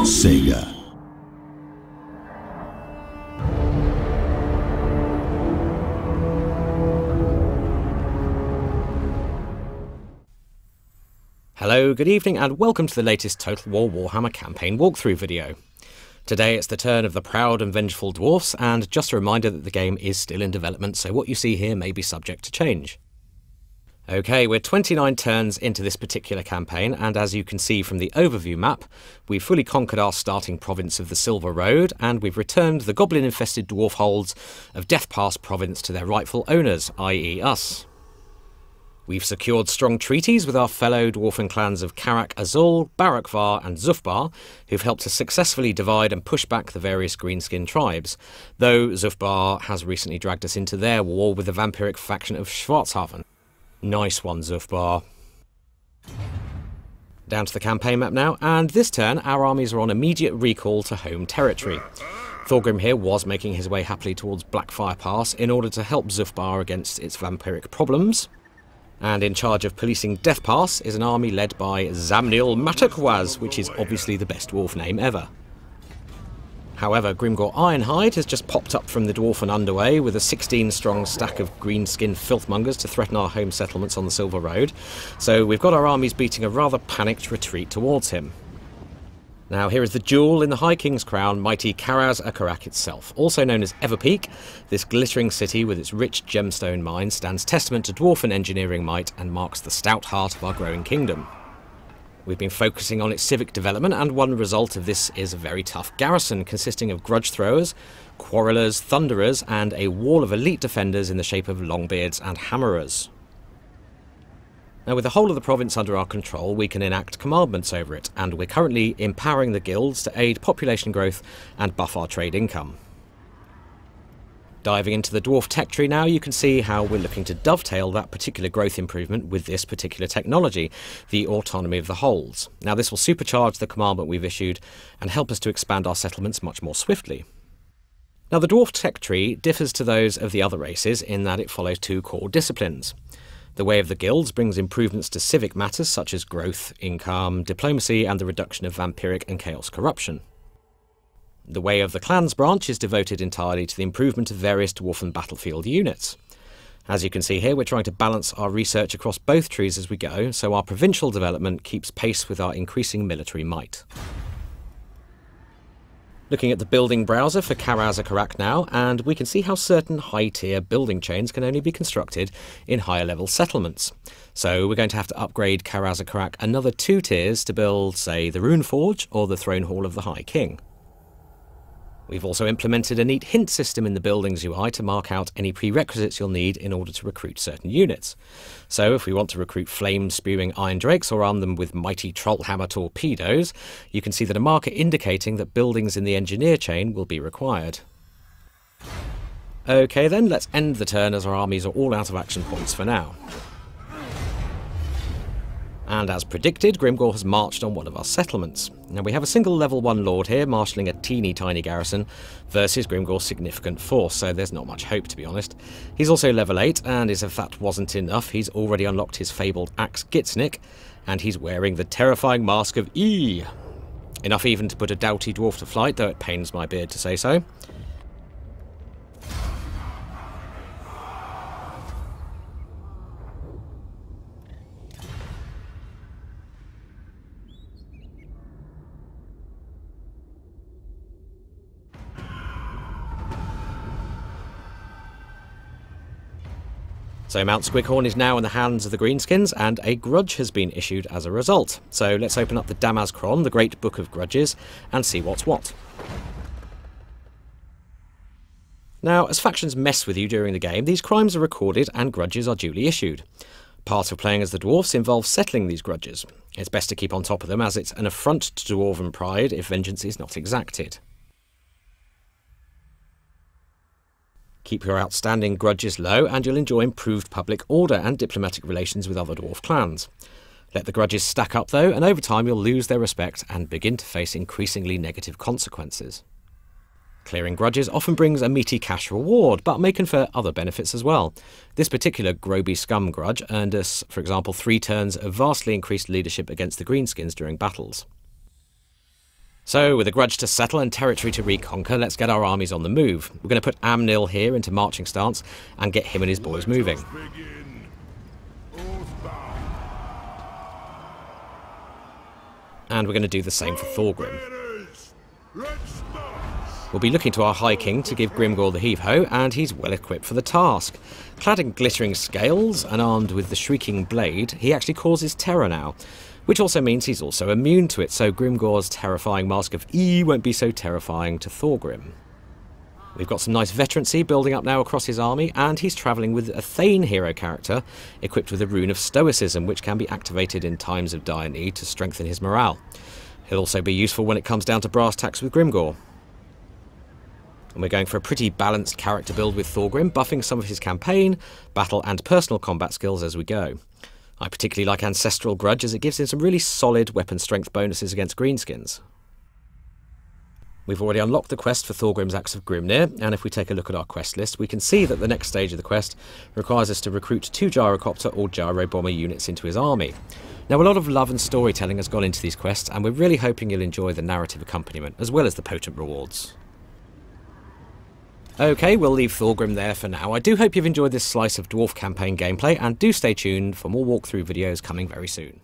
Sega. Hello, good evening, and welcome to the latest Total War Warhammer campaign walkthrough video. Today it's the turn of the proud and vengeful Dwarfs, and just a reminder that the game is still in development, so what you see here may be subject to change. Okay, we're 29 turns into this particular campaign, and as you can see from the overview map, we've fully conquered our starting province of the Silver Road, and we've returned the goblin-infested dwarf holds of Death Pass province to their rightful owners, i.e. us. We've secured strong treaties with our fellow dwarven clans of Karak Azul, Barakvar and Zufbar, who've helped us successfully divide and push back the various greenskin tribes, though Zufbar has recently dragged us into their war with the vampiric faction of Schwarzhaven. Nice one, Zufbar. Down to the campaign map now, and this turn our armies are on immediate recall to home territory. Thorgrim here was making his way happily towards Blackfire Pass in order to help Zufbar against its vampiric problems. And in charge of policing Death Pass is an army led by Zamnil Matakwaz, which is obviously the best dwarf name ever. However, Grimgor Ironhide has just popped up from the dwarfen underway with a 16-strong stack of greenskin filthmongers to threaten our home settlements on the Silver Road, so we've got our armies beating a rather panicked retreat towards him. Now here is the jewel in the High King's crown, mighty Karaz Akarak itself. Also known as Everpeak, this glittering city with its rich gemstone mines stands testament to dwarfen engineering might and marks the stout heart of our growing kingdom. We've been focusing on its civic development, and one result of this is a very tough garrison consisting of grudge throwers, quarrelers, thunderers and a wall of elite defenders in the shape of longbeards and hammerers. Now, with the whole of the province under our control, we can enact commandments over it, and we're currently empowering the guilds to aid population growth and buff our trade income. Diving into the dwarf tech tree now, you can see how we're looking to dovetail that particular growth improvement with this particular technology, the autonomy of the holds. Now, this will supercharge the commandment we've issued and help us to expand our settlements much more swiftly. Now, the dwarf tech tree differs to those of the other races in that it follows two core disciplines. The way of the guilds brings improvements to civic matters such as growth, income, diplomacy and the reduction of vampiric and chaos corruption. The way of the clans branch is devoted entirely to the improvement of various dwarfen battlefield units. As you can see here, we're trying to balance our research across both trees as we go, so our provincial development keeps pace with our increasing military might. Looking at the building browser for Karaz Akarak now, and we can see how certain high-tier building chains can only be constructed in higher-level settlements. So we're going to have to upgrade Karaz Akarak another 2 tiers to build, say, the Rune Forge or the Throne Hall of the High King. We've also implemented a neat hint system in the buildings UI to mark out any prerequisites you'll need in order to recruit certain units. So if we want to recruit flame-spewing Iron Drakes or arm them with mighty Trollhammer torpedoes, you can see that a marker indicating that buildings in the engineer chain will be required. Okay then, let's end the turn as our armies are all out of action points for now. And as predicted, Grimgor has marched on one of our settlements. Now we have a single level 1 lord here, marshalling a teeny tiny garrison, versus Grimgor's significant force, so there's not much hope to be honest. He's also level 8, and as if that wasn't enough, he's already unlocked his fabled axe Gitsnik, and he's wearing the terrifying mask of E. Enough even to put a doughty dwarf to flight, though it pains my beard to say so. So Mount Squighorn is now in the hands of the Greenskins, and a grudge has been issued as a result. So let's open up the Damazkron, the Great Book of Grudges, and see what's what. Now, as factions mess with you during the game, these crimes are recorded and grudges are duly issued. Part of playing as the Dwarfs involves settling these grudges. It's best to keep on top of them, as it's an affront to Dwarven pride if vengeance is not exacted. Keep your outstanding grudges low and you'll enjoy improved public order and diplomatic relations with other dwarf clans. Let the grudges stack up though, and over time you'll lose their respect and begin to face increasingly negative consequences. Clearing grudges often brings a meaty cash reward, but may confer other benefits as well. This particular Groby Scum grudge earned us, for example, 3 turns of vastly increased leadership against the Greenskins during battles. So, with a grudge to settle and territory to reconquer, let's get our armies on the move. We're going to put Amnil here into marching stance and get him and his boys moving. And we're going to do the same for Thorgrim. We'll be looking to our High King to give Grimgor the heave-ho, and he's well equipped for the task. Clad in glittering scales and armed with the Shrieking Blade, he actually causes terror now, which also means he's also immune to it, so Grimgor's terrifying Mask of E won't be so terrifying to Thorgrim. We've got some nice veterancy building up now across his army, and he's travelling with a Thane hero character equipped with a rune of Stoicism, which can be activated in times of dire need to strengthen his morale. He'll also be useful when it comes down to brass tacks with Grimgor. And we're going for a pretty balanced character build with Thorgrim, buffing some of his campaign, battle and personal combat skills as we go. I particularly like Ancestral Grudge as it gives him some really solid weapon strength bonuses against greenskins. We've already unlocked the quest for Thorgrim's Axe of Grimnir, and if we take a look at our quest list, we can see that the next stage of the quest requires us to recruit 2 gyrocopter or gyro bomber units into his army. Now, a lot of love and storytelling has gone into these quests, and we're really hoping you'll enjoy the narrative accompaniment, as well as the potent rewards. Okay, we'll leave Thorgrim there for now. I do hope you've enjoyed this slice of Dwarf campaign gameplay, and do stay tuned for more walkthrough videos coming very soon.